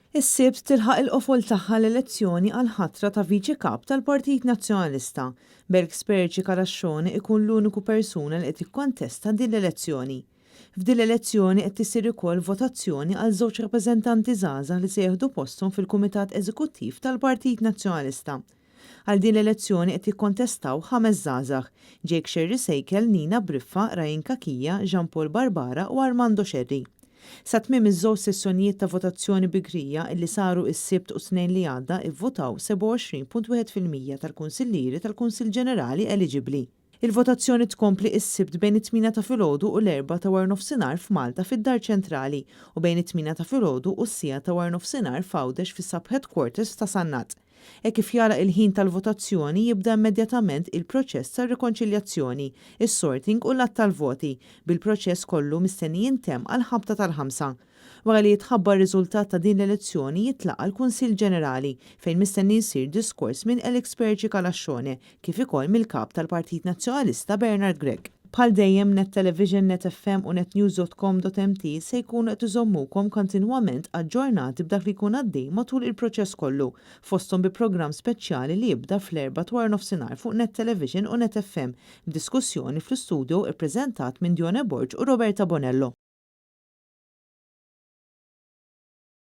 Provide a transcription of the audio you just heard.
Is-Sibt tilħaq il-qofol tagħha l-elezzjoni għal ħatra ta' viċi kap tal-Partit Nazzjonalista. Berg Sperċi Kalaxxoni ikun l-uniku persuna li qed ikkontesta din l-elezzjoni. F'din l-elezzjoni qed tisir ukoll votazzjoni għal żewġ rappreżentanti żgħażagħ li se jieħdu posthom fil-Kumitat Eżekuttiv tal-Partit Nazzjonalista. Għal din l-elezzjoni qed jikkontestaw 5 żgħażagħ: Jake Sherry Sejkel, Nina Briffa, Ryan Kakija, Jean Paul Barbara u Armando Sherry. Sa tmiem iż-żewġ sessjonijiet ta' votazzjoni bikrija illi saru is-Sibt u Snejn li għadda ivvotaw 27.1% tal-Kunsillieri tal-Kunsill Ġenerali eligibbli. Il-votazzjoni tkompli is-Sibt bejn it-8 ta' filgħodu u l-4 ta' wara nofsinhar f'Malta fid-Dar Ċentrali u bejn it-8 ta' filgħodu u s-sija ta' wara nofsinhar f'Għawdex fis-Sub Headquarters ta' Sannat. Kif jara il-ħin tal-votazzjoni jibda immedjatament il-proċess tar-rikonċiljazzjoni, is-sorting u l-att tal-voti, bil-proċess kollu mistenni jintemm għal ħabta tal-5. Wara li jitħabbar riżultat ta' din l-elezzjoni jitlaqa l-Kunsill Ġenerali fejn mistenni jsir diskors minn Alex Sperċi Kalaxxoni kif ukoll mill-kap tal-Partit Nazzjonalista Bernard Gregg. Bħal dejjem Net Television, Net FM u netnews.com.mt se jkunu qed iżommukom kontinwament aġġornati b'dak li jkun għaddej matul il-proċess kollu, fosthom bi programm speċjali li jibda fl-4 dwar nofsinhar fuq Net Television u Net FM, b'diskussjoni fl-istudju ppreżentat minn Dione Borġ u Roberta Bonello.